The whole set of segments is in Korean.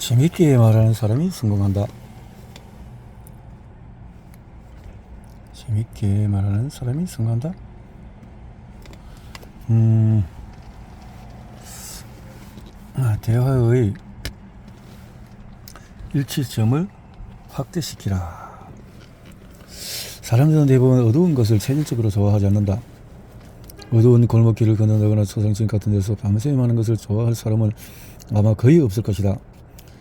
재밌게 말하는 사람이 성공한다. 재밌게 말하는 사람이 성공한다. 대화의 일치점을 확대시키라. 사람들은 대부분 어두운 것을 체질적으로 좋아하지 않는다. 어두운 골목길을 건너다거나 초상집 같은 데서 밤새 많은 것을 좋아할 사람은 아마 거의 없을 것이다.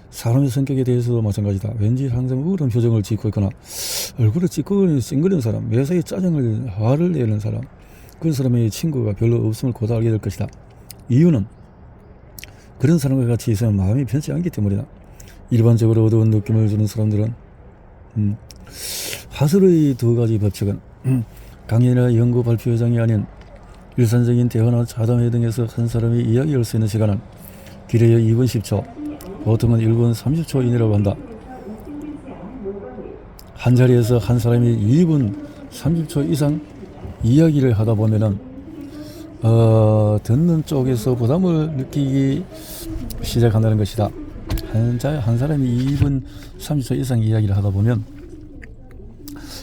사람의 성격에 대해서도 마찬가지다. 왠지 항상 우울한 표정을 짓고 있거나 얼굴을 찡그리는 사람, 매사에 화를 내는 사람, 그런 사람의 친구가 별로 없음을 곧 알게 될 것이다. 이유는 그런 사람과 같이 있으면 마음이 편치 않기 때문이다. 일반적으로 어두운 느낌을 주는 사람들은 화술의 두 가지 법칙은 강연이나 연구 발표회장이 아닌 일상적인 대화나 자담회 등에서 한 사람이 이야기할 수 있는 시간은 길어야 2분 10초, 보통은 1분 30초 이내라고 한다. 한 자리에서 한 사람이 2분 30초 이상 이야기를 하다 보면은 듣는 쪽에서 부담을 느끼기 시작한다는 것이다. 한 사람이 2분 30초 이상 이야기를 하다 보면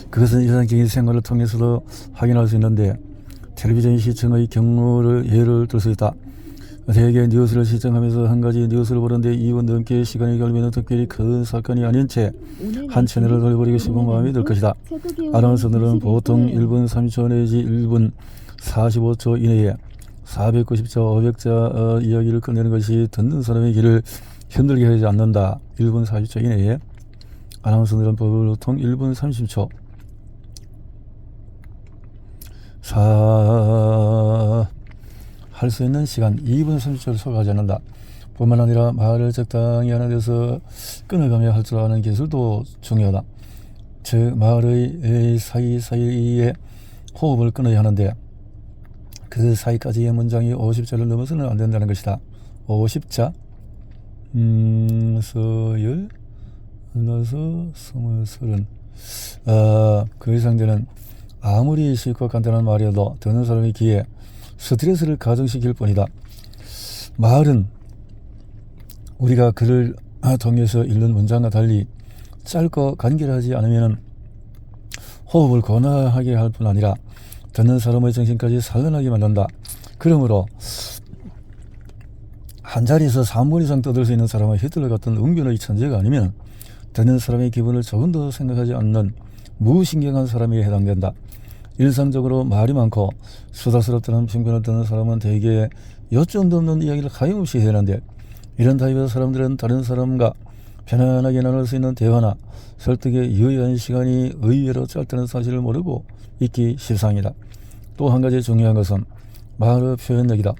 그것은 일상적인 생활을 통해서도 확인할 수 있는데, 텔레비전 시청의 예를 들 수 있다. 대개 뉴스를 시청하면서 한 가지 뉴스를 보는데 2분 넘게 시간이 걸리면 특별히 큰 사건이 아닌 채 한 채널을 돌려버리고 싶은 마음이 들 것이다. 아나운서들은 보통 1분 30초 내지 1분 45초 이내에 490자, 500자 이야기를 끝내는 것이 듣는 사람의 귀를 흔들게 하지 않는다. 1분 40초 이내에 아나운서들은 보통 1분 30초 할 수 있는 시간 2분 30초를 소화하지 않는다. 뿐만 아니라 말을 적당히 하는 데서 끊어가며 할 줄 아는 기술도 중요하다. 즉 말의 사이사이에 호흡을 끊어야 하는데 그 사이까지의 문장이 50자를 넘어서는 안 된다는 것이다. 50자 서열 넣어서 20, 30 그 이상 되는 아무리 쉽고 간단한 말이어도 듣는 사람의 귀에 스트레스를 가중시킬 뿐이다. 말은 우리가 글을 통해서 읽는 문장과 달리 짧고 간결하지 않으면 호흡을 고나하게 할 뿐 아니라 듣는 사람의 정신까지 산란하게 만든다. 그러므로 한 자리에서 3분 이상 떠들 수 있는 사람은 히틀러 같은 웅변의 천재가 아니면 듣는 사람의 기분을 조금도 생각하지 않는 무신경한 사람이 해당된다. 일상적으로 말이 많고 수다스럽다는 편견을 듣는 사람은 대개 요점도 없는 이야기를 가임없이 해내는데, 이런 타입의 사람들은 다른 사람과 편안하게 나눌 수 있는 대화나 설득에 유의한 시간이 의외로 짧다는 사실을 모르고 있기 십상이다. 또 한 가지 중요한 것은 말의 표현력이다.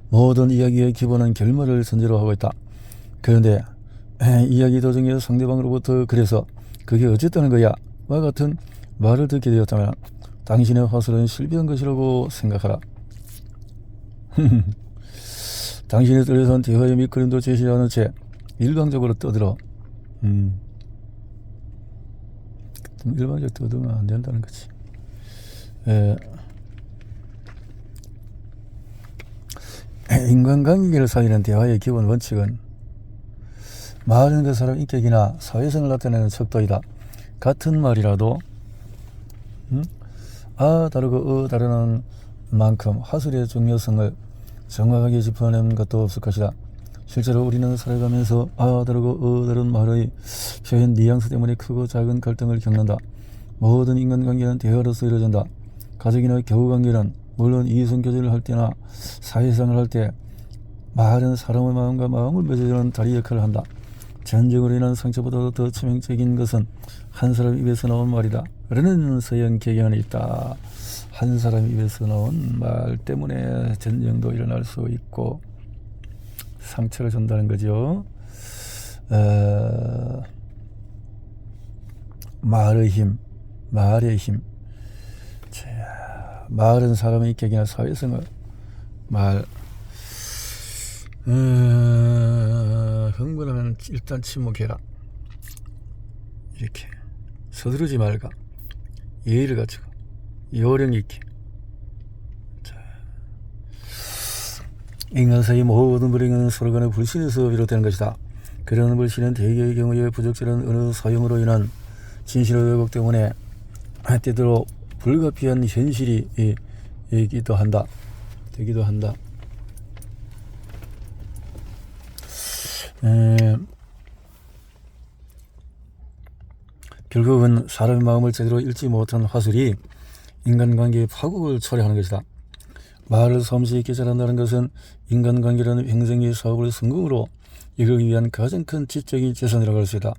모든 이야기의 기본은 결말을 전제로 하고 있다. 그런데 이야기 도중에 상대방으로부터 그래서 그게 어쨌다는 거야 와 같은 말을 듣게 되었다면 당신의 화술은 실패한 것이라고 생각하라. 당신의 뜻에선 대화의 밑그림도 제시하지 않은 채 일방적으로 떠들어. 일방적으로 떠들면 안 된다는 거지. 인간관계를 살리는 대화의 기본 원칙은 말하는 그 사람 인격이나 사회성을 나타내는 척도이다. 같은 말이라도 다르고 다르는 만큼 화술의 중요성을 정확하게 짚어낸 것도 없을 것이다. 실제로 우리는 살아가면서 다르고 다른 말의 표현 뉘앙스 때문에 크고 작은 갈등을 겪는다. 모든 인간관계는 대화로서 이루어진다. 가족이나 교우관계는 물론 이성교제를 할 때나 사회생활을 할 때 말은 사람의 마음과 마음을 맺어주는 다리 역할을 한다. 전쟁으로 인한 상처보다도 더 치명적인 것은 한 사람 입에서 나온 말이다. 라는 서양 개견이 있다. 한 사람 입에서 나온 말 때문에 전쟁도 일어날 수 있고 상처를 준다는 거죠. 말의 힘. 자, 말은 사람의 인격이나 사회성을 흥분하면 일단 침묵해라. 이렇게 서두르지 말가. 예의를 갖추고 요령 있게. 자, 인간 사이 모든 불행은 서로 간의 불신에서 비롯되는 것이다. 그런 불신은 대개의 경우에 부적절한 어느 사용으로 인한 진실의 왜곡 때문에 때때로 불가피한 현실이 되기도 한다. 결국은 사람의 마음을 제대로 읽지 못한 화술이 인간관계의 파국을 초래하는 것이다. 말을 섬세히 있게 잘한다는 것은 인간관계라는 횡성의 사업을 성공으로 이루기 위한 가장 큰 지적인 재산이라고 할 수 있다.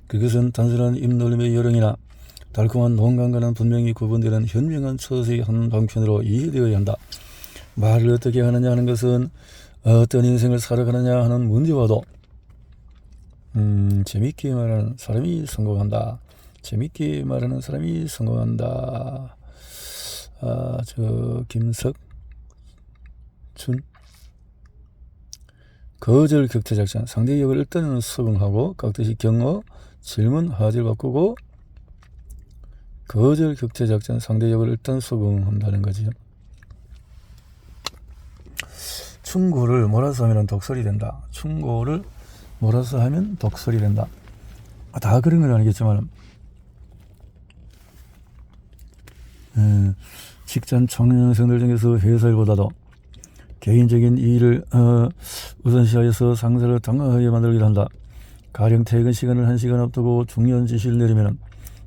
그것은 단순한 입놀림의 요령이나 달콤한 농간과는 분명히 구분되는 현명한 처세의 한 방편으로 이해되어야 한다. 말을 어떻게 하느냐 하는 것은 어떤 인생을 살아가느냐 하는 문제와도 재밌게 말하는 사람이 성공한다. 김석춘 거절 격퇴 작전. 상대의 역을 일단은 수긍하고 깍듯이 경어, 질문, 하지를 바꾸고 거절 격퇴 작전. 상대의 역을 일단 수긍한다는 거지. 충고를 몰아서 하면 독설이 된다. 다 그런 건 아니겠지만 직장 청년생들 중에서 회사 일보다도 개인적인 이익을 우선시하여서 상사를 당황하게 만들기도 한다. 가령 퇴근 시간을 1시간 앞두고 중요한 지시를 내리면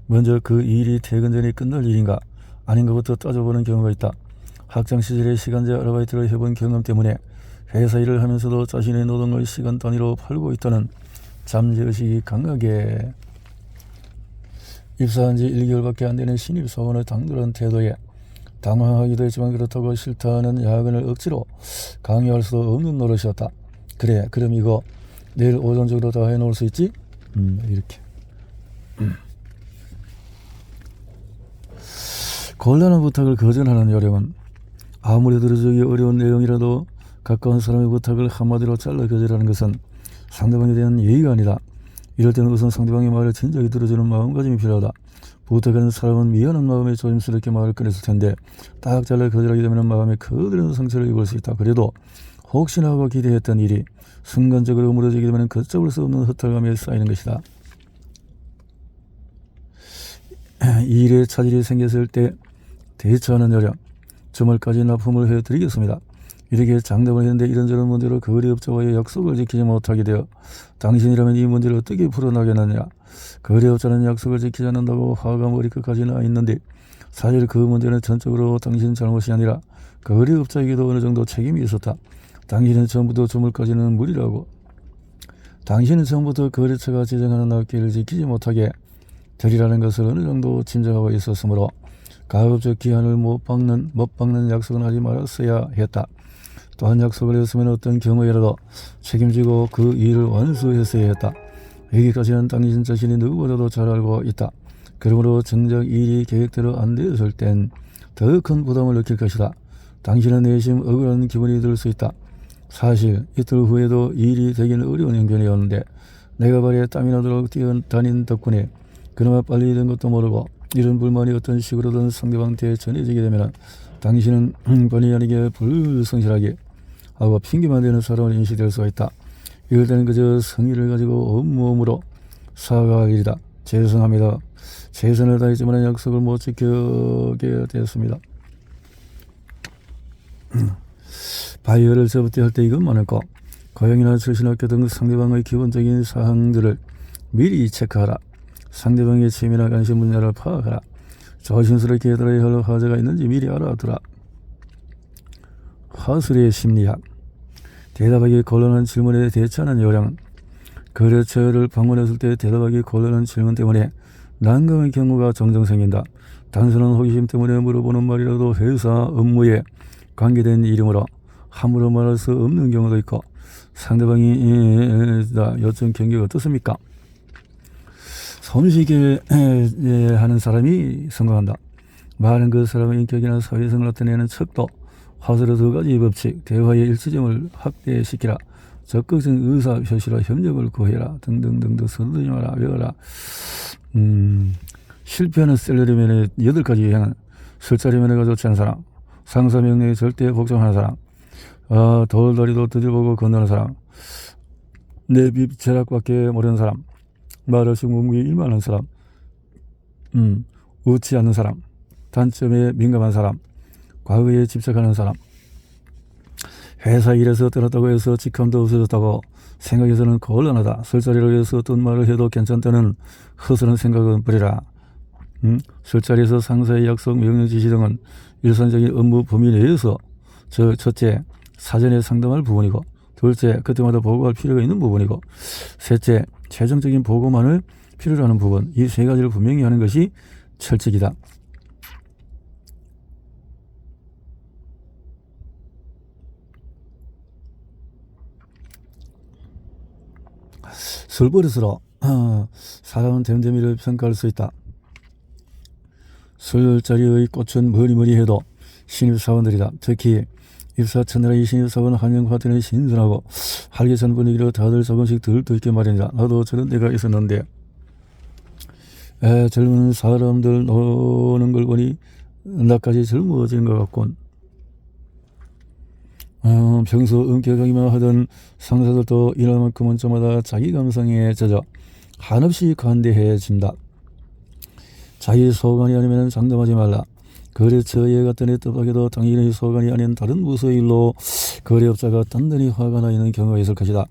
먼저 그 일이 퇴근 전에 끝날 일인가 아닌가부터 따져보는 경우가 있다. 학창시절에 시간제 아르바이트를 해본 경험 때문에 회사 일을 하면서도 자신의 노동을 시간 단위로 팔고 있다는 잠재의식이 강하게 입사한 지 1개월밖에 안 되는 신입사원의 당돌한 태도에 당황하기도 했지만 그렇다고 싫다는 야근을 억지로 강요할 수도 없는 노릇이었다. 그래, 그럼 이거 내일 오전 정도 다 해놓을 수 있지? 이렇게. 곤란한 부탁을 거절하는 요령은 아무리 들어주기 어려운 내용이라도 가까운 사람의 부탁을 한마디로 잘라 거절하는 것은 상대방에 대한 예의가 아니다. 이럴 때는 우선 상대방의 말을 진작에 들어주는 마음가짐이 필요하다. 부탁하는 사람은 미안한 마음에 조심스럽게 말을 꺼냈을 텐데 딱 잘라 거절하게 되면 마음에 거대한 상처를 입을 수 있다. 그래도 혹시나 하고 기대했던 일이 순간적으로 무너지게 되면 걷잡을 수 없는 허탈감에 쌓이는 것이다. 이 일에 차질이 생겼을 때 대처하는 요령, 주말까지 납품을 해드리겠습니다. 이렇게 장담을 했는데 이런저런 문제로 거래업자와의 약속을 지키지 못하게 되어 당신이라면 이 문제를 어떻게 풀어나겠느냐. 거래업자는 약속을 지키지 않는다고 화가 머리끝까지 나 있는데 사실 그 문제는 전적으로 당신 잘못이 아니라 거래업자에게도 어느 정도 책임이 있었다. 당신은 처음부터 주말까지는 무리라고. 당신은 처음부터 거래처가 지정하는 납기를 지키지 못하게 되리라는 것을 어느 정도 짐작하고 있었으므로 가급적 기한을 못 박는 약속은 하지 말았어야 했다. 또한 약속을 했으면 어떤 경우에라도 책임지고 그 일을 완수했어야 했다. 여기까지는 당신 자신이 누구보다도 잘 알고 있다. 그러므로 정작 일이 계획대로 안 되었을 땐 더 큰 부담을 느낄 것이다. 당신은 내심 억울한 기분이 들 수 있다. 사실 이틀 후에도 일이 되기는 어려운 형편이었는데 내가 발에 땀이 나도록 뛰어다닌 덕분에 그나마 빨리 된 것도 모르고 이런 불만이 어떤 식으로든 상대방한테 전해지게 되면 당신은 본의 아니게 불성실하게 하고 핑계만 대는 사람을 인식될 수가 있다. 이럴 때는 그저 성의를 가지고 온몸으로 사과할 일이다. 죄송합니다. 최선을 다했지만 약속을 못 지키게 되었습니다. 바이어를 접대할 때 이것만 했고 고용이나 출신학교 등 상대방의 기본적인 사항들을 미리 체크하라. 상대방의 취미나 관심 분야를 파악하라. 조심스럽게 해달아야 할 화제가 있는지 미리 알아두라. 화술의 심리학. 대답하기 곤란한 질문에 대처하는 요령은 거래처를 방문했을 때 대답하기 곤란한 질문 때문에 난감한 경우가 종종 생긴다. 단순한 호기심 때문에 물어보는 말이라도 회사 업무에 관계된 이름으로 함부로 말할 수 없는 경우도 있고 상대방이 요즘 경기가 어떻습니까? 섬시게 하는 사람이 성공한다. 말은 그 사람의 인격이나 사회성을 나타내는 척도, 화술의 두 가지 법칙, 대화의 일치점을 확대시키라, 적극적인 의사표시로 협력을 구해라 등등등등 서두르지 마라, 외워라. 실패하는 셀러리맨의 8가지 유형은 술자리 면허가 좋지 않은 사람, 상사 명령에 절대 복종하는 사람, 돌다리도 두들보고 건너는 사람, 내 빚제락밖에 모르는 사람, 말없이 묵묵히 일만 하는 사람, 웃지 않는 사람, 단점에 민감한 사람, 과거에 집착하는 사람, 회사 일에서 떠났다고 해서 직함도 없어졌다고 생각해서는 곤란하다. 술자리로 해서 어떤 말을 해도 괜찮다는 허술한 생각은 버리라. 술자리에서 상사의 약속, 명령, 지시 등은 일상적인 업무 범위 내에서 첫째, 사전에 상담할 부분이고, 둘째, 그때마다 보고할 필요가 있는 부분이고, 셋째, 최종적인 보고만을 필요로 하는 부분, 이 세 가지를 분명히 하는 것이 철칙이다. 술버릇으로 사람은 됨됨이를 평가할 수 있다. 술자리의 꽃은 머리머리해도 신입사원들이다. 특히 입사 첫날에 이 신입사원 환영 파티는 신선하고 활기찬 분위기로 다들 조금씩 들떠있게 마련이다. 나도 저런 때가 있었는데 젊은 사람들 노는 걸 보니 나까지 젊어지는 것 같군. 평소 엄격하기만 하던 상사들도 일하만큼은 저마다 자기 감성에 젖어 한없이 관대해진다. 자기 소관이 아니면 장담하지 말라. 거래처에 갔더니 뜻밖에도 당신의 소관이 아닌 다른 부서의 일로 거래업자가 단단히 화가 나 있는 경우가 있을 것이다.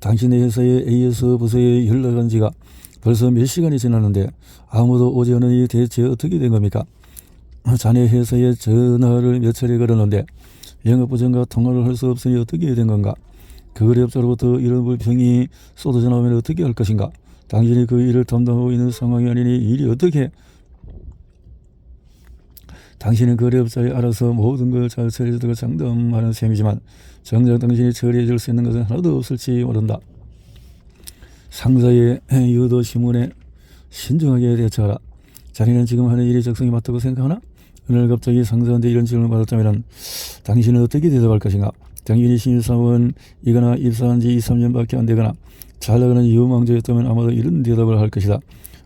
당신의 회사의 AS 부서에 연락한 지가 벌써 몇 시간이 지났는데 아무도 오지 않으니 대체 어떻게 된 겁니까? 자네 회사에 전화를 몇 차례 걸었는데 영업부장과 통화를 할 수 없으니 어떻게 된 건가? 거래업자로부터 이런 불평이 쏟아져 나오면 어떻게 할 것인가? 당신이 그 일을 담당하고 있는 상황이 아니니 일이 어떻게? 당신은 거래업자에 알아서 모든 걸 잘 처리해주도록 장담하는 셈이지만 정작 당신이 처리해줄 수 있는 것은 하나도 없을지 모른다. 상사의 유도 신문에 신중하게 대처하라. 자네는 지금 하는 일이 적성이 맞다고 생각하나? 오늘 갑자기 상사한테 이런 질문을 받았다면 당신은 어떻게 대답할 것인가? 당신이 신입사원이거나 입사한 지 2, 3년밖에 안 되거나 잘 나가는 유망주였다면 아마도 이런 대답을 할 것이다.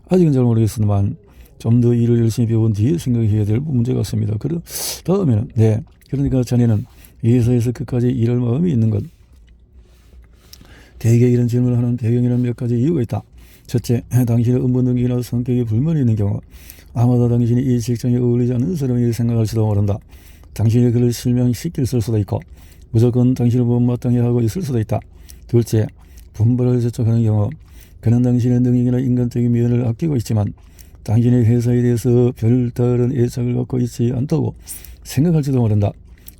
아직은 잘 모르겠으나 좀 더 일을 열심히 배운 뒤에 생각해야 될 문제 같습니다. 다음에는 그러니까 자네는 이 회사에서 끝까지 일할 마음이 있는 것. 대개 이런 질문을 하는 배경에는 몇 가지 이유가 있다. 첫째, 당신의 업무 능력이나 성격에 불만이 있는 경우 아마도 당신이 이 직장에 어울리지 않는 사람이 생각할지도 모른다. 당신이 그를 실명시킬 수도 있고 무조건 당신을 못마땅해 하고 있을 수도 있다. 둘째, 분발을 재촉하는 경우 그는 당신의 능력이나 인간적인 면을 아끼고 있지만 당신의 회사에 대해서 별다른 애착을 갖고 있지 않다고 생각할지도 모른다.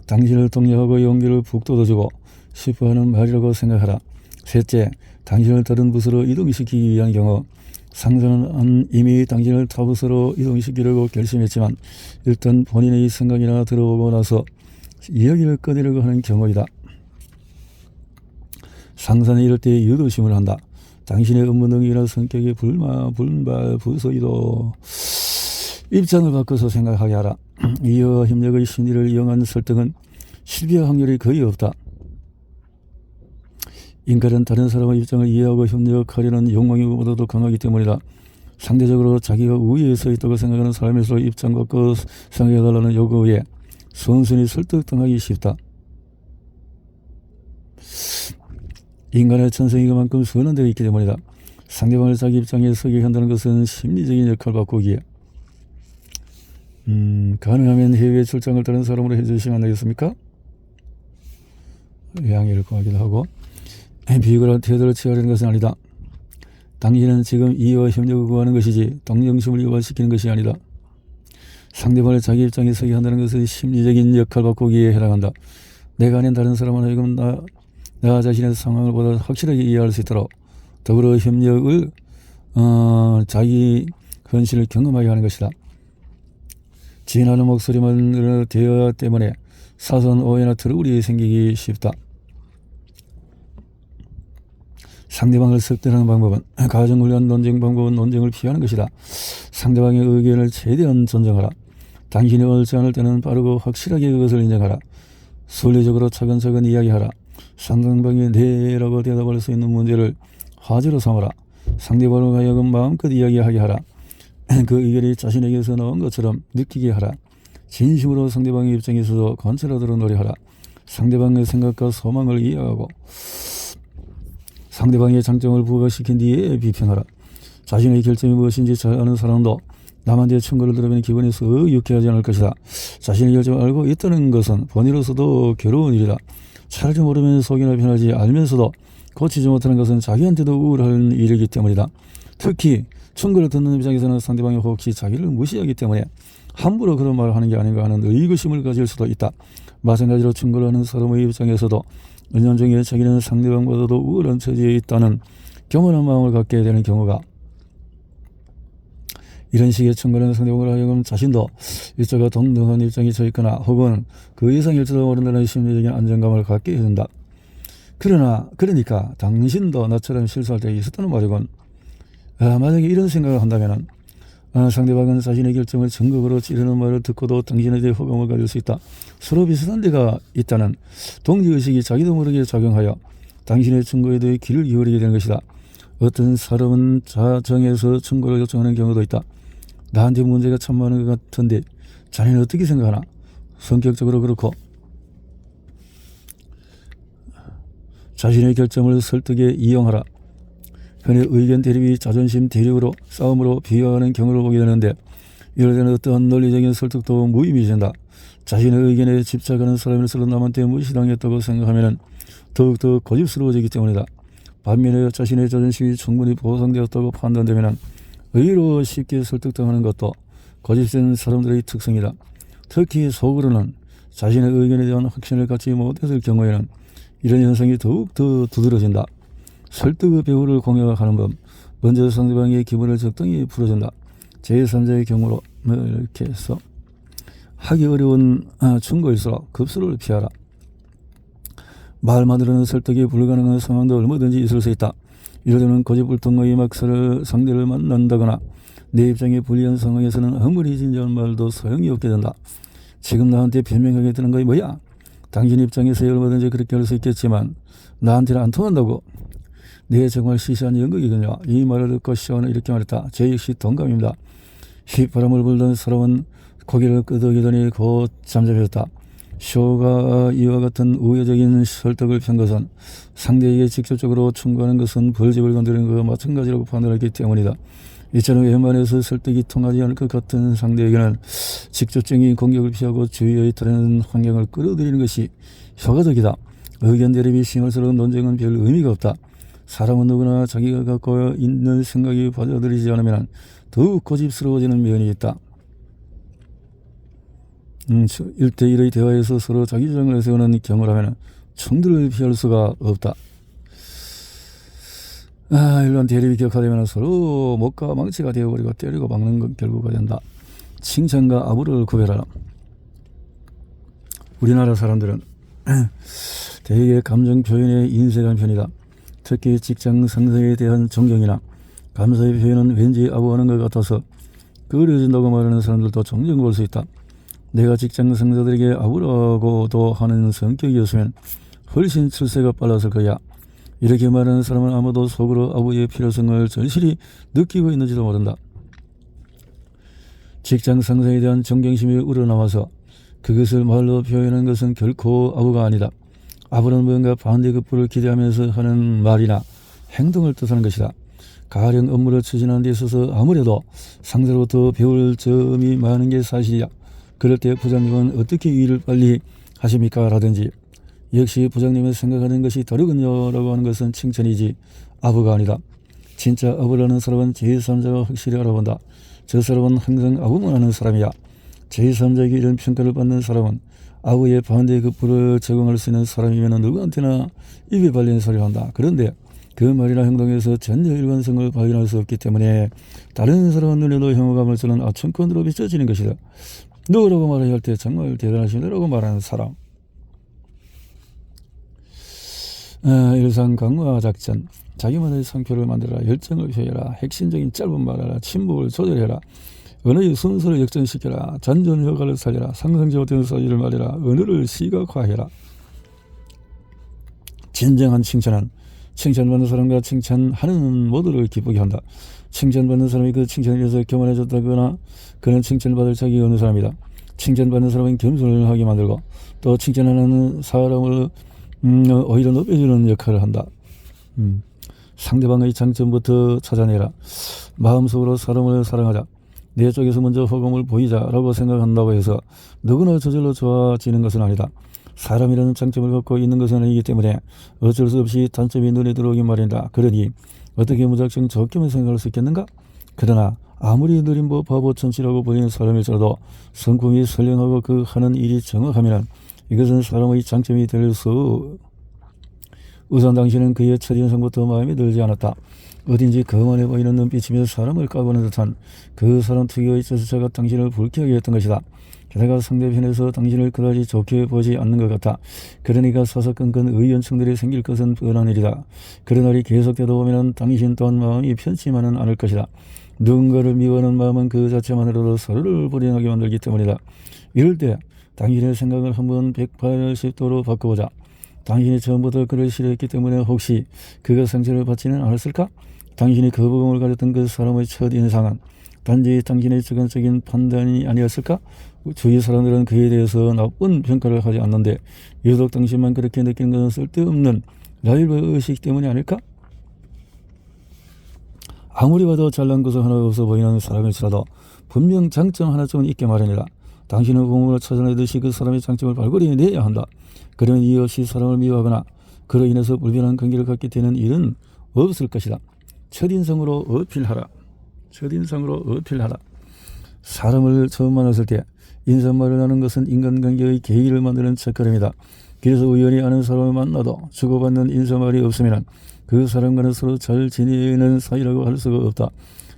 당신을 독려하고 용기를 북돋아주고 싶어하는 말이라고 생각하라. 셋째, 당신을 다른 부서로 이동시키기 위한 경우 상사는 이미 당신을 타 부서로 이동시키려고 결심했지만 일단 본인의 생각이나 들어보고 나서 이야기를 꺼내려고 하는 경우이다. 상사는 이럴 때 유도심을 한다. 당신의 업무 능력이나 성격에 분발, 부서이도 입장을 바꿔서 생각하게 하라. 이해와 협력의 심리를 이용한 설득은 실패할 확률이 거의 없다. 인간은 다른 사람의 입장을 이해하고 협력하려는 욕망이 보다도 강하기 때문이다. 상대적으로 자기가 우위에 서 있다고 생각하는 사람일수록 입장 바꿔 생각해달라는 요구에 순순히 설득당하기 쉽다. 인간의 천성이 그만큼 선한 데가 있기 때문이다. 상대방을 자기 입장에 서게 한다는 것은 심리적인 역할 바꾸기에 가능하면 해외 출장을 다른 사람으로 해주시면 안 되겠습니까? 양해를 구하기도 하고 비굴한 태도를 취하려는 것은 아니다. 당신은 지금 이해와 협력을 구하는 것이지 동정심을 유발시키는 것이 아니다. 상대방을 자기 입장에 서게 한다는 것은 심리적인 역할 바꾸기에 해당한다. 내가 아닌 다른 사람은 하여금 나 자신의 상황을 보다 확실하게 이해할 수 있도록 더불어 협력을 자기 헌신을 경험하게 하는 것이다. 진하는 목소리만 대화 때문에 사소한 오해나 트러블이 생기기 쉽다. 상대방을 설득하는 방법은 가정훈련 논쟁 방법은 논쟁을 피하는 것이다. 상대방의 의견을 최대한 존중하라. 당신이 옳지 않을 때는 빠르고 확실하게 그것을 인정하라. 순리적으로 차근차근 이야기하라. 상대방이 네라고 대답할 수 있는 문제를 화제로 삼아라. 상대방을 하여금 마음껏 이야기하게 하라. 그 의견이 자신에게서 나온 것처럼 느끼게 하라. 진심으로 상대방의 입장에서도 관찰하도록 노력하라. 상대방의 생각과 소망을 이해하고 상대방의 장점을 부각시킨 뒤에 비평하라. 자신의 결정이 무엇인지 잘 아는 사람도 남한테 충고를 들으면 기분이 썩 유쾌하지 않을 것이다. 자신의 결정을 알고 있다는 것은 본인으로서도 괴로운 일이다. 잘지 모르면 속이나 변하지, 알면서도 고치지 못하는 것은 자기한테도 우울한 일이기 때문이다. 특히 충고를 듣는 입장에서는 상대방이 혹시 자기를 무시하기 때문에 함부로 그런 말을 하는 게 아닌가 하는 의구심을 가질 수도 있다. 마찬가지로 충고를 하는 사람의 입장에서도 은연중에 자기는 상대방보다도 우월한 처지에 있다는 교만한 마음을 갖게 되는 경우가, 이런 식의 충고를 하는 상대방을 하여금 자신도 일자가 동등한 입장에 처해 있거나 혹은 그 이상일지도 모른다는 심리적인 안정감을 갖게 해준다. 그러니까 당신도 나처럼 실수할 때 있었다는 말이군. 만약에 이런 생각을 한다면 상대방은 자신의 결정을 전극으로 찌르는 말을 듣고도 당신에 대해 호감을 가질 수 있다. 서로 비슷한 데가 있다는 동지의식이 자기도 모르게 작용하여 당신의 충고에 대해 귀를 기울이게 되는 것이다. 어떤 사람은 자정에서 충고를 요청하는 경우도 있다. 나한테 문제가 참 많은 것 같은데 자네는 어떻게 생각하나? 성격적으로 그렇고 자신의 결정을 설득에 이용하라. 흔히 의견 대립이 자존심 대립으로 싸움으로 비화하는 경우를 보게 되는데, 이럴 때는 어떠한 논리적인 설득도 무의미 된다. 자신의 의견에 집착하는 사람일수록 남한테 무시당했다고 생각하면 더욱더 고집스러워지기 때문이다. 반면에 자신의 자존심이 충분히 보상되었다고 판단되면 의외로 쉽게 설득당하는 것도 고집센 사람들의 특성이다. 특히 속으로는 자신의 의견에 대한 확신을 갖지 못했을 경우에는 이런 현상이 더욱더 두드러진다. 설득의 배후를 공략하는 법. 먼저 상대방의 기분을 적당히 풀어준다. 제3자의 경우로 이렇게 해서 하기 어려운 충고일수록 급소를 피하라. 말만으로는 설득이 불가능한 상황도 얼마든지 있을 수 있다. 이럴 때는 고집불통의 상대를 만난다거나 내 입장에 불리한 상황에서는 아무리 진지한 말도 소용이 없게 된다. 지금 나한테 변명하게 되는 거이 뭐야? 당신 입장에서 얼마든지 그렇게 할 수 있겠지만 나한테는 안 통한다고. 네, 정말 시시한 연극이군요. 이 말을 듣고 시원은 이렇게 말했다. 제 역시 동감입니다. 휘바람을 불던 사람은 고개를 끄덕이더니 곧 잠잠해졌다. 쇼가 이와 같은 우회적인 설득을 편 것은 상대에게 직접적으로 충고하는 것은 벌집을 건드리는 것과 마찬가지라고 판단했기 때문이다. 이처럼 웬만해서 설득이 통하지 않을 것 같은 상대에게는 직접적인 공격을 피하고 주의에 따르는 환경을 끌어들이는 것이 효과적이다. 의견 대립이 심할수록 논쟁은 별 의미가 없다. 사람은 누구나 자기가 갖고 있는 생각이 받아들이지 않으면 더욱 고집스러워지는 면이 있다. 1대1의 대화에서 서로 자기 주장을 세우는 경우라면 충돌을 피할 수가 없다. 이런 대립이 격화되면 서로 목과 망치가 되어버리고 때리고 막는 결과가 된다. 칭찬과 아부를 구별하라. 우리나라 사람들은 대개 감정 표현에 인색한 편이다. 특히 직장 상사에 대한 존경이나 감사의 표현은 왠지 아부하는 것 같아서 꺼려진다고 말하는 사람들도 종종 볼 수 있다. 내가 직장 상사들에게 아부라고도 하는 성격이었으면 훨씬 출세가 빨랐을 거야. 이렇게 말하는 사람은 아마도 속으로 아부의 필요성을 절실히 느끼고 있는지도 모른다. 직장 상사에 대한 존경심이 우러나와서 그것을 말로 표현하는 것은 결코 아부가 아니다. 아부는 뭔가 반대급부를 기대하면서 하는 말이나 행동을 뜻하는 것이다. 가령 업무를 추진하는 데 있어서 아무래도 상사로부터 배울 점이 많은 게 사실이야. 그럴 때 부장님은 어떻게 일을 빨리 하십니까? 라든지 역시 부장님이 생각하는 것이 다르군요 라고 하는 것은 칭찬이지 아부가 아니다. 진짜 아부라는 사람은 제3자가 확실히 알아본다. 저 사람은 항상 아부만 하는 사람이야. 제3자에게 이런 평가를 받는 사람은 아부의 반대급부를 적용할 수 있는 사람이면 누구한테나 입에 발린 소리를 한다. 그런데 그 말이나 행동에서 전혀 일관성을 발견할 수 없기 때문에 다른 사람 눈에도 혐오감을 주는 아첨권으로 비춰지는 것이다. 너라고 말해야 할 때 정말 대단하시네라고 말하는 사람. 일상 강화 작전. 자기만의 상표를 만들어라. 열정을 표해라. 핵심적인 짧은 말하라. 침묵을 조절해라. 언어의 순서를 역전시켜라. 잔존 효과를 살려라. 상상지 못한 사실을 말해라. 언어를 시각화해라. 진정한 칭찬은 칭찬받는 사람과 칭찬하는 모두를 기쁘게 한다. 칭찬받는 사람이 그 칭찬에 대해서 교만해졌다거나 그는 칭찬을 받을 자격이 없는 사람이다. 칭찬받는 사람은 겸손을 하게 만들고 또 칭찬하는 사람을 오히려 높여주는 역할을 한다. 상대방의 장점부터 찾아내라. 마음속으로 사람을 사랑하자. 내 쪽에서 먼저 허공을 보이자라고 생각한다고 해서 누구나 저절로 좋아지는 것은 아니다. 사람이라는 장점을 갖고 있는 것은 아니기 때문에 어쩔 수 없이 단점이 눈에 들어오긴 마련이다. 그러니 어떻게 무작정 좋게만 생각할 수 있겠는가? 그러나 아무리 느린 바보 천치라고 보이는 사람일지라도 성품이 선량하고 그 하는 일이 정확하면 이것은 사람의 장점이 될 수. 우선 당신은 그의 첫인상부터 마음에 들지 않았다. 어딘지 거만해 보이는 눈빛이며 사람을 까보는 듯한 그 사람 특유의 저수차가 당신을 불쾌하게 했던 것이다. 게다가 상대편에서 당신을 그다지 좋게 보지 않는 것 같아. 그러니까 사사건건 의연청들이 생길 것은 뻔한 일이다. 그런 날이 계속되다 보면 당신 또한 마음이 편치만은 않을 것이다. 누군가를 미워하는 마음은 그 자체만으로도 서로를 불행하게 만들기 때문이다. 이럴 때 당신의 생각을 한번 180도로 바꿔보자. 당신이 처음부터 그를 싫어했기 때문에 혹시 그가 상처를 받지는 않았을까? 당신이 거부감을 가졌던 그 사람의 첫인상은 단지 당신의 주관적인 판단이 아니었을까? 주위 사람들은 그에 대해서 나쁜 평가를 하지 않는데 유독 당신만 그렇게 느끼는 것은 쓸데없는 라이벌 의식 때문이 아닐까? 아무리 봐도 잘난 것은 하나 없어 보이는 사람일지라도 분명 장점 하나쯤은 있게 마련이다. 당신은 공을 찾아내듯이 그 사람의 장점을 발굴해내야 한다. 그러면 이유 없이 사람을 미워하거나 그로 인해서 불편한 관계를 갖게 되는 일은 없을 것이다. 첫인상으로 어필하라. 첫인상으로 어필하라. 사람을 처음 만났을 때 인사말을 하는 것은 인간관계의 계기를 만드는 첫걸음이다. 그래서 우연히 아는 사람을 만나도 주고받는 인사말이 없으면 그 사람과는 서로 잘 지내는 사이라고 할 수가 없다.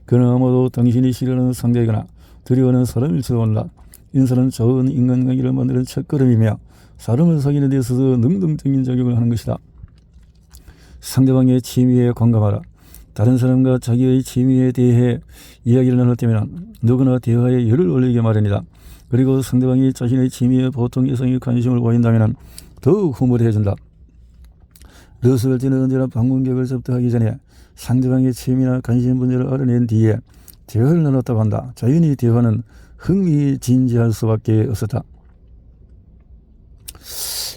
그는 아마도 당신이 싫어하는 상대이거나 두려워하는 사람일지도 몰라. 인사는 좋은 인간관계를 만드는 첫걸음이며 사람을 사귀는 데 있어서 능동적인 작용을 하는 것이다. 상대방의 취미에 공감하라. 다른 사람과 자기의 취미에 대해 이야기를 나눌 때면 누구나 대화에 열을 올리게 마련이다. 그리고 상대방이 자신의 취미에 보통 이상의 관심을 보인다면 더욱 흐뭇해진다. 러스웰트는 언제나 방문객을 접대하기 전에 상대방의 취미나 관심 분야를 알아낸 뒤에 대화를 나눴다고 한다. 자연히 대화는 흥미진지할 수밖에 없었다.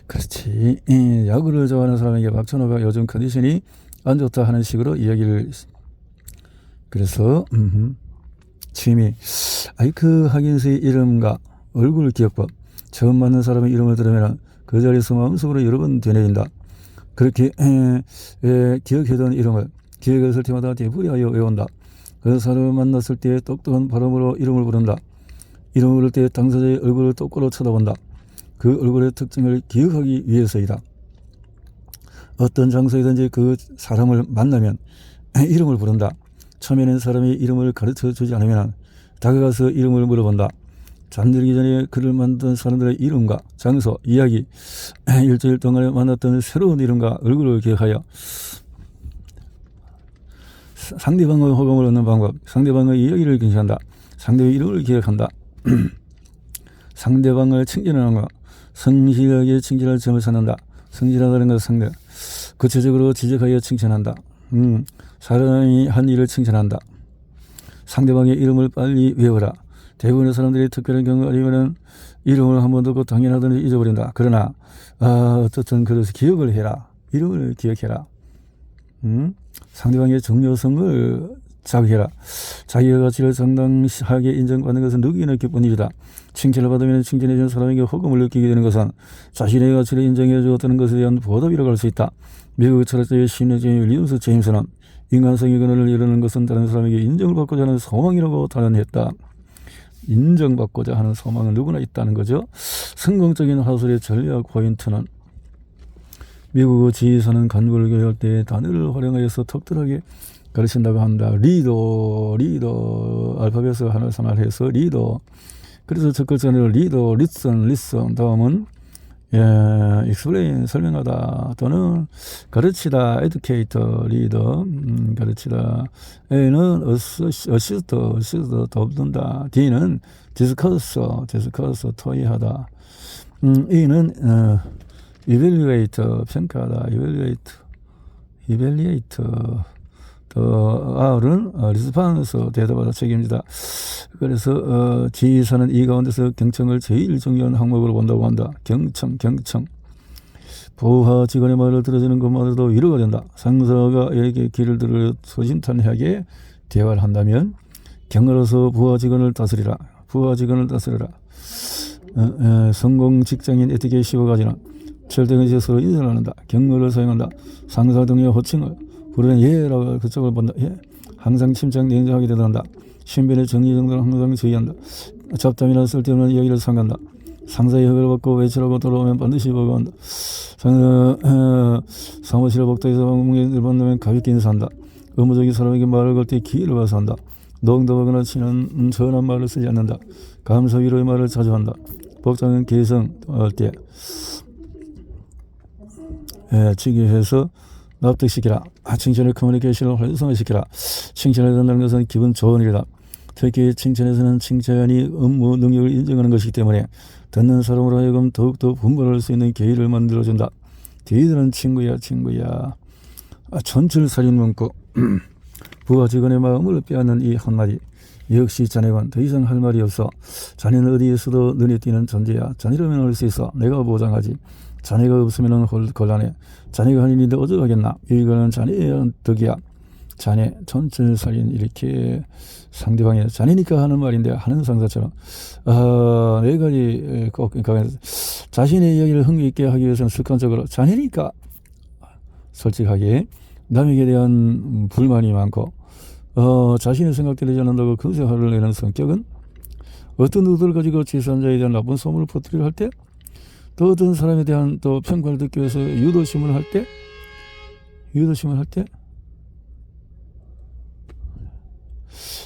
그렇지. 야구를 좋아하는 사람에게 박찬호가 요즘 컨디션이 안 좋다 하는 식으로 이야기를. 그래서 취미 아이크 하긴스의 이름과 얼굴 기억법. 처음 만난 사람의 이름을 들으면 그 자리에서 마음속으로 여러 번 되뇌인다. 그렇게 기억해둔 이름을 기억했을 때마다 되풀이하여 외운다. 그 사람을 만났을 때 똑똑한 발음으로 이름을 부른다. 이름을 부를 때 당사자의 얼굴을 똑바로 쳐다본다. 그 얼굴의 특징을 기억하기 위해서이다. 어떤 장소이든지 그 사람을 만나면 이름을 부른다. 처음에는 사람이 이름을 가르쳐주지 않으면 다가가서 이름을 물어본다. 잠들기 전에 그를 만든 사람들의 이름과 장소, 이야기, 일주일 동안에 만났던 새로운 이름과 얼굴을 기억하여 상대방의 호감을 얻는 방법, 상대방의 이야기를 경청한다. 상대의 이름을 기억한다. 상대방을 칭찬하는 것, 성실하게 칭찬할 점을 찾는다. 성실하다는 것은 상대, 구체적으로 지적하여 칭찬한다. 사람이 한 일을 칭찬한다. 상대방의 이름을 빨리 외워라. 대부분의 사람들이 특별한 경우 아니면 이름을 한번 듣고 당연하다는 잊어버린다. 그러나 어쨌든 그래서 기억을 해라. 이름을 기억해라. 상대방의 중요성을 자극해라. 자기의 가치를 정당하게 인정받는 것은 누구에나 기쁜 일이다. 칭찬을 받으면 칭찬해준 사람에게 호감을 느끼게 되는 것은 자신의 가치를 인정해 주었다는 것에 대한 보답이라고 할 수 있다. 미국 철학자의 심리학자인 윌리엄스 제임스는 인간성의 근원을 이루는 것은 다른 사람에게 인정을 받고자 하는 소망이라고 단언했다. 인정받고자 하는 소망은 누구나 있다는 거죠. 성공적인 화술의 전략 포인트는 미국 지휘사는 간부를 교육할 때 단어를 활용하여서 톡톡하게 가르친다고 한다. 리더, 알파벳을 하나씩 해서 리더. 그래서 첫 글자는 리더, 리슨, 다음은 explain, 설명하다, 또는 가르치다, educator, 리더, 가르치다. A는 assist, 돕는다. D는 discuss, 토의하다. E는 evaluate, 평가하다, evaluate. R은 response, 대답하다, 책임지다. 그래서 지휘사는 이 가운데서 경청을 제일 중요한 항목으로 본다고 한다. 경청. 부하 직원의 말을 들어주는 것만으로도 위로가 된다. 상사가 에게 길을 들어 소신탄회하게 대화를 한다면 경로로서 부하 직원을 다스리라. 부하 직원을 다스리라. 성공 직장인 에티켓 15가지는 절대적으로 서로 인사를 한다. 경로를 사용한다. 상사 등의 호칭을 부르는 예라고 그쪽을 본다. 예. 항상 침착 냉정하게 대답한다. 신변의 정리정돈을 항상 주의한다. 잡담이나 쓸데없는 이야기를 삼간다. 상사의 허가를 받고 외출하고 돌아오면 반드시 보고한다. 사무실 복도에서 방문객을 만나면 가볍게 인사한다. 의무적인 사람에게 말을 걸 때 기회를 봐서 한다. 농담하거나 친한 전한 말을 쓰지 않는다. 감사 위로의 말을 자주 한다. 복잡한 개성할 때 직위해서 납득시키라. 칭찬의 커뮤니케이션을 활성화시키라. 칭찬을 한다는 것은 기분 좋은 일이다. 특히 칭찬에서는 칭찬이 업무 능력을 인정하는 것이기 때문에 듣는 사람으로 하여금 더욱더 분발할 수 있는 계기를 만들어준다. 뒤들은 친구야. 전철살인 문구. 부하 직원의 마음을 빼앗는 이 한마디. 역시 자네건 더 이상 할 말이 없어. 자네는 어디에서도 눈에 띄는 존재야. 자네라면 할 수 있어. 내가 보장하지. 자네가 없으면 곤란해. 자네가 하는 일인데 어쩌겠나. 이거는 자네의 덕이야. 자네 전철살인. 이렇게 상대방이 자네니까 하는 말인데 하는 상사처럼 네 가지 꼭 그러니까 자신의 이야기를 흥미있게 하기 위해서는 습관적으로 자네니까 솔직하게 남에게 대한 불만이 많고 자신의 생각대로 되지 않는다고 금세 화를 내는 성격은 어떤 의도를 가지고 제3자에 대한 나쁜 소문을 퍼뜨리려 할 때, 또 어떤 사람에 대한 또 평가를 듣기 위해서 유도심을 할 때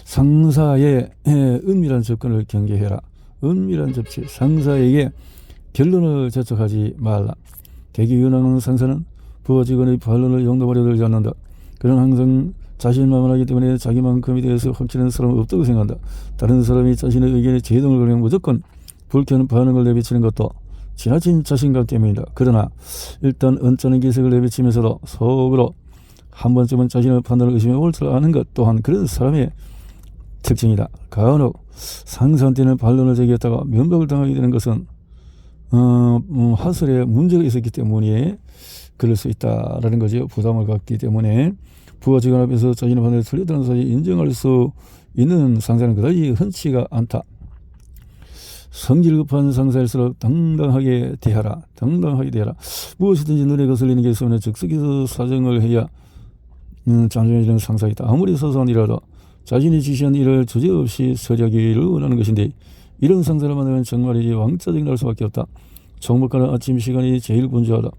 상사의 은밀한 접근을 경계해라. 은밀한 접촉. 상사에게 결론을 재촉하지 말라. 대기 유능한 상사는 부하 직원의 반론을 용납하려 들지 않는다. 그는 항상 자신만만 하기 때문에 자기만큼에 대해서 확실한 사람은 없다고 생각한다. 다른 사람이 자신의 의견에 제동을 걸면 무조건 불쾌한 반응을 내비치는 것도 지나친 자신감 때문이다. 그러나 일단 언짢은 기색을 내비치면서도 속으로 한 번쯤은 자신의 판단을 의심해 올 줄 아는 것 또한 그런 사람의 특징이다. 간혹 상사한테는 반론을 제기했다가 면박을 당하게 되는 것은 하설에 문제가 있었기 때문에 그럴 수 있다라는 거죠. 부담을 갖기 때문에 부하 직원 앞에서 자신의 판단을 틀렸다는 사실을 인정할 수 있는 상사는 그다지 흔치가 않다. 성질 급한 상사일수록 당당하게 대하라. 무엇이든지 눈에 거슬리는 게 있으면 즉석에서 사정을 해야 장점해지는 상사이다. 아무리 소소한 일이라도 자신이 지시한 일을 주저없이 처리하기를 원하는 것인데 이런 상사를 만나면 정말이지 왕짜증 날 수밖에 없다. 정복가는 아침 시간이 제일 분주하다.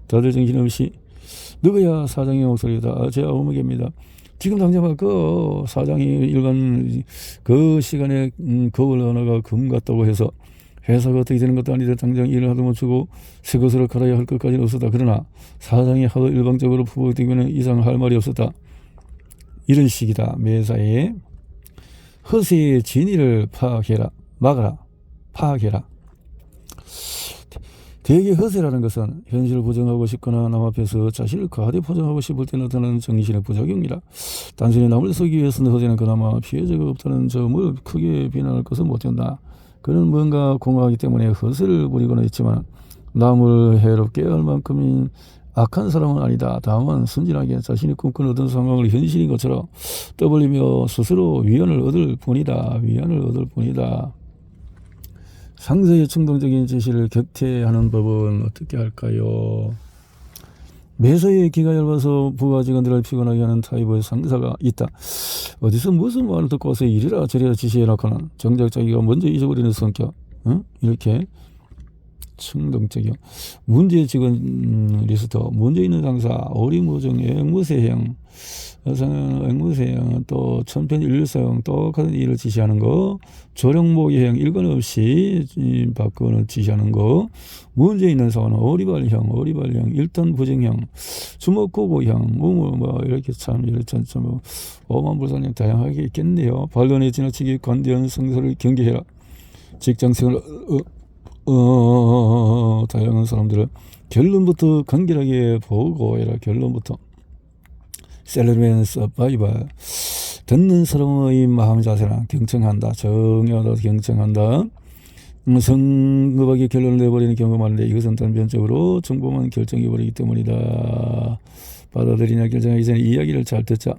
다들 정신없이 누구야? 사장의 목소리다. 제 어머니입니다. 지금 당장 바꿔. 사장이 일반 그 시간에 거울 하나가 금 같다고 해서 회사가 어떻게 되는 것도 아닌데 당장 일을 하도 못 주고 새 것으로 갈아야 할 것까지는 없었다. 그러나 사장이 하도 일방적으로 부부되기는 이상 할 말이 없었다. 이런 식이다. 매사에 허세의 진위를 파악해라. 대개 허세라는 것은 현실을 부정하고 싶거나 남 앞에서 자신을 과대 포장하고 싶을 때 나타나는 정신의 부작용이라. 단순히 남을 속이기 위해서는 허세는 그나마 피해자가 없다는 점을 크게 비난할 것은 못된다. 그는 뭔가 공허하기 때문에 허세를 부리고는 있지만 남을 해롭게 할 만큼인 악한 사람은 아니다. 다만 순진하게 자신이 꿈꾸는 어떤 상황을 현실인 것처럼 떠벌리며 스스로 위안을 얻을 뿐이다. 상사의 충동적인 지시를 격퇴하는 법은 어떻게 할까요? 매사에 기가 얇아서 부하 직원들을 피곤하게 하는 타입의 상사가 있다. 어디서 무슨 말을 듣고 와서 이리라 저리라 지시해놓고는 정작 자기가 먼저 잊어버리는 성격. 이렇게 충동적이요. 문제 직원 리스트, 문제 있는 상사, 어리무정, 앵무새형, 또 천편일률성, 똑같은 일을 지시하는 거, 조령모의형, 일관 없이 바꾸는 지시하는 거, 문제 있는 상사는 어리발형, 일단부정형, 주먹고고형, 이렇게 참 어만불상형 다양하게 있겠네요. 반론에 지나치게 관대한 성사를 경계해라. 직장생활 다양한 사람들을 결론부터 간결하게 보고해라. 결론부터. 셀러리맨 서바이벌. 듣는 사람의 마음 자세랑 경청한다. 정여도 경청한다. 성급하게 결론을 내버리는 경우가 많은데 이것은 단편적으로 정보만 결정해버리기 때문이다. 받아들이냐 결정하기 전에 이야기를 잘 듣자.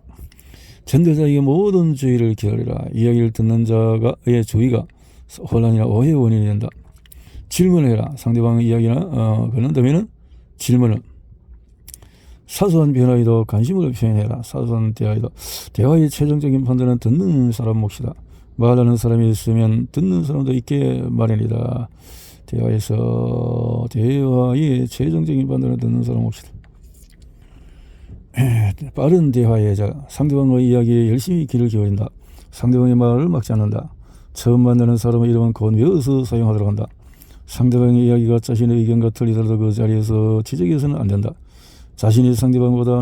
전도자에게 모든 주의를 기울이라. 이야기를 듣는 자의 주의가 혼란이나 오해의 원인이 된다. 질문을 해라. 상대방의 이야기나 그런다면 질문을. 사소한 변화에도 관심을 표현해라. 사소한 대화에도. 대화의 최종적인 판단은 듣는 사람 몫이다. 말하는 사람이 있으면 듣는 사람도 있게 마련이다. 대화의 최종적인 판단은 듣는 사람 몫이다. 빠른 대화의 자. 상대방의 이야기에 열심히 귀를 기울인다. 상대방의 말을 막지 않는다. 처음 만나는 사람의 이름은 곧 외워서 사용하도록 한다. 상대방의 이야기가 자신의 의견과 틀리더라도 그 자리에서 지적해서는 안 된다. 자신이 상대방보다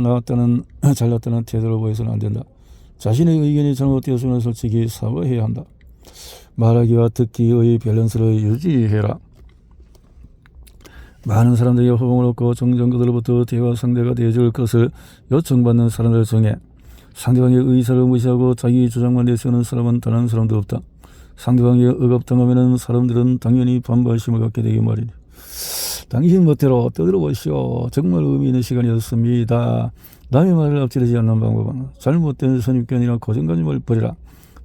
잘났다는 태도를 보여서는 안 된다. 자신의 의견이 잘못되었으면 솔직히 사과해야 한다. 말하기와 듣기의 밸런스를 유지해라. 많은 사람들에게 호응을 얻고 종종 그들로부터 대화 상대가 되어줄 것을 요청받는 사람을 정해. 상대방의 의사를 무시하고 자기 주장만 내세우는 사람은 단 한 사람도 없다. 상대방이 억압당하면 사람들은 당연히 반발심을 갖게 되기 마련이다. 당신 멋대로 떠들어보시오. 정말 의미 있는 시간이었습니다. 남의 말을 앞지르지 않는 방법은 잘못된 선입견이나 고정관념을 버리라.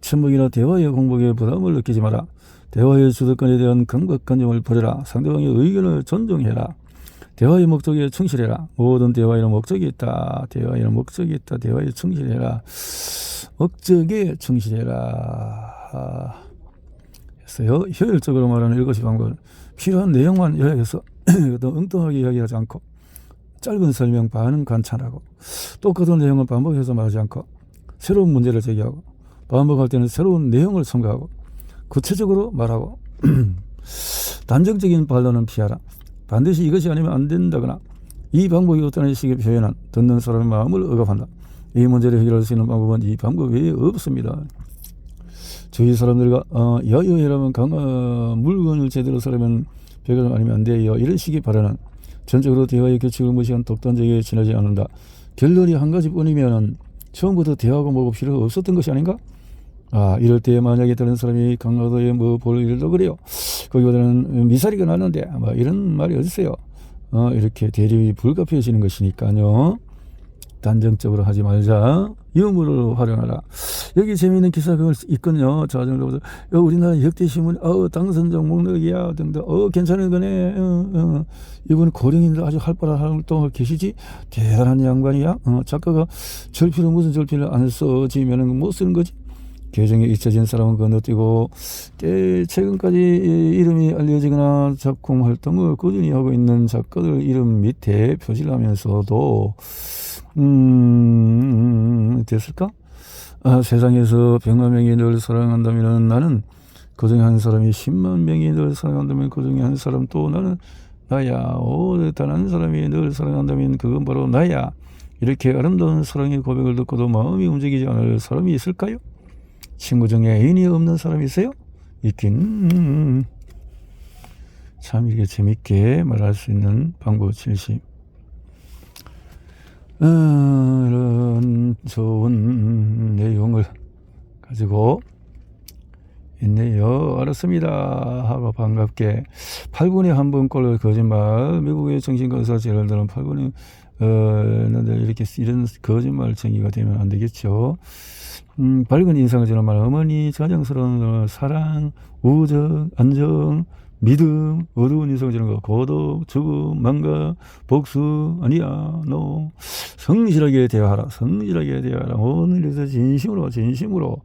침묵이나 대화의 공복에 부담을 느끼지 마라. 대화의 주도권에 대한 강박관념을 버려라. 상대방의 의견을 존중해라. 대화의 목적에 충실해라. 모든 대화에는 목적이 있다. 대화에는 목적이 있다. 대화에 충실해라. 목적에 충실해라. 했어요. 효율적으로 말하는 7가지 방법. 필요한 내용만 요약해서 엉뚱하게 이야기하지 않고 짧은 설명 반은 관찰하고 똑같은 내용을 반복해서 말하지 않고 새로운 문제를 제기하고 반복할 때는 새로운 내용을 첨가하고 구체적으로 말하고 단정적인 반론은 피하라. 반드시 이것이 아니면 안 된다거나 이 방법이 없다는 식의 표현은 듣는 사람의 마음을 억압한다. 이 문제를 해결할 수 있는 방법은 이 방법 외에 없습니다. 저희 사람들과 여여해라면 강한 물건을 제대로 사려면 배가 아니면 안 돼요. 이런 식의 발언은 전적으로 대화의 규칙을 무시한 독단적에 지나지 않는다. 결론이 한 가지뿐이면 처음부터 대화가 뭐고 필요 없었던 것이 아닌가? 이럴 때 만약에 다른 사람이 강화도에 볼 일도 그래요. 거기보다는 미사리가 나는데 이런 말이 어딨어요. 이렇게 대립이 불가피해지는 것이니까요. 단정적으로 하지 말자. 유머를 활용하라. 여기 재미있는 기사가 있거든요. 자전거보다 우리나라 역대신문 당선정 목록이야 등등 괜찮은 거네. 이번 고령인들 아주 활발한 활동을 계시지. 대단한 양반이야. 작가가 절필은 무슨 절필을 안 써지면 못 쓰는 거지. 계정에 잊혀진 사람은 건너뛰고 최근까지 이름이 알려지거나 작품 활동을 꾸준히 하고 있는 작가들 이름 밑에 표시를 하면서도 됐을까? 세상에서 100만 명이 널 사랑한다면 나는 그 중에 한 사람이 10만 명이 널 사랑한다면 그 중에 한 사람 또 나는 나야. 단 한 사람이 널 사랑한다면 그건 바로 나야. 이렇게 아름다운 사랑의 고백을 듣고도 마음이 움직이지 않을 사람이 있을까요? 친구 중에 애인이 없는 사람이 있어요? 있긴. 참 이게 재밌게 말할 수 있는 방법 70. 이런 좋은 내용을 가지고 있네요. 알았습니다 하고 반갑게 8분에 한 번꼴 거짓말. 미국의 정신건사 제럴들은 8분에 이렇게 이런 거짓말쟁이가 되면 안 되겠죠. 밝은 인상을 주는 말. 어머니 자장스러운 사랑, 우정, 안정, 믿음. 어두운 인상을 주는 거. 고독, 죽음, 망가, 복수. 아니야 너 성실하게 대화하라. 성실하게 대화하라. 오늘에서 진심으로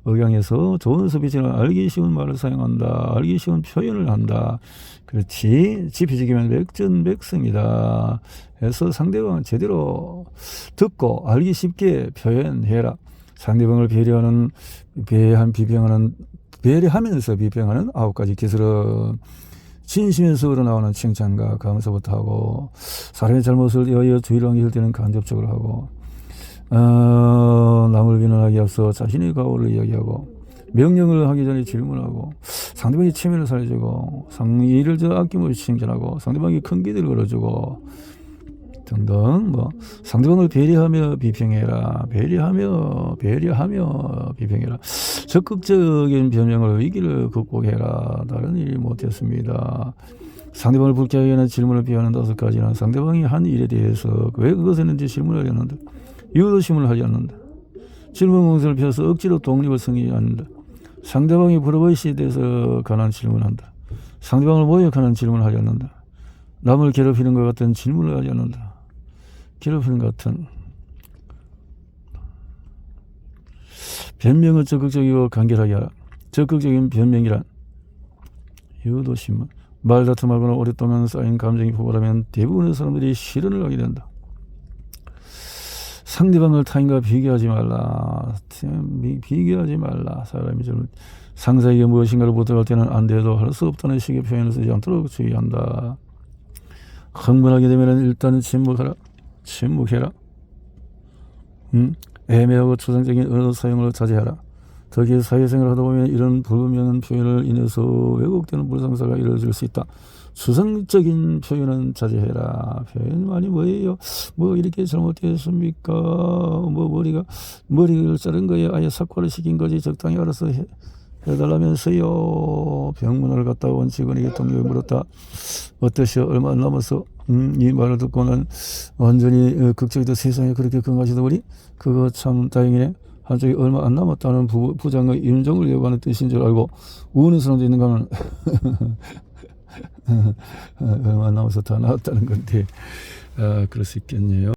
억양해서 좋은 스피치는 알기 쉬운 말을 사용한다. 알기 쉬운 표현을 한다. 그렇지. 지피지기면 백전백승이다 해서 상대방은 제대로 듣고 알기 쉽게 표현해라. 상대방을 배려하면서 비평하는 9가지 기술은 진심에서 우러나오는 칭찬과 감사부터 하고, 사람의 잘못을 대하여 주의를 당길 때는 간접적으로 하고, 남을 비난하기 앞서 자신의 과오를 이야기하고, 명령을 하기 전에 질문하고, 상대방의 체면을 살려주고, 이를 아낌없이 칭찬하고, 상대방이 큰 기대를 걸어주고, 등등 뭐 상대방을 배려하며 비평해라. 배려하며 비평해라. 적극적인 변명을 위기를 극복해라. 다른 일이 못했습니다. 상대방을 불쾌하게 하는 질문을 피하는 5가지는 상대방이 한 일에 대해서 왜 그것을 했는지 질문을 하지 않는다. 이유도심을 하지 않는다. 질문 공세를 펴서 억지로 독립을 승리하지 않는다. 상대방이 불법의시에 대해서 관한 질문한다. 상대방을 모욕하는 질문을 하지 않는다. 남을 괴롭히는 것 같은 질문을 하지 않는다. 괴롭히는 것 같은 변명은 적극적이고 간결하게 하라. 적극적인 변명이란 유도심은 말다툼하거나 오랫동안 쌓인 감정이 폭발하면 대부분의 사람들이 실언을 하게 된다. 상대방을 타인과 비교하지 말라. 비교하지 말라. 사람이 좀 상사에게 무엇인가를 부탁할 때는 안 돼도 할 수 없다는 식의 표현을 쓰지 않도록 주의한다. 흥분하게 되면 일단은 침묵해라. 애매하고 초상적인 언어 사용을 자제하라. 특히 사회생활을 하다 보면 이런 불분명한 표현을 인해서 왜곡되는 불상사가 이루어질 수 있다. 추상적인 표현은 자제해라. 표현만이 뭐예요? 뭐 이렇게 잘못되었습니까? 뭐 머리를 자른 거에 아예 삭발을 시킨 거지 적당히 알아서 해달라면서요. 병문안을 갔다 온 직원에게 동료가 물었다. 어떠시오? 얼마 안 남았어? 이 말을 듣고 난 완전히 극적이다. 세상에 그렇게 건강하시다 보니 그거 참 다행이네. 한쪽이 얼마 안 남았다는 부장의 임종을 요구하는 뜻인 줄 알고 우는 사람도 있는가 하면 얼마 안 남아서 다 나왔다는 건데 그럴 수 있겠네요.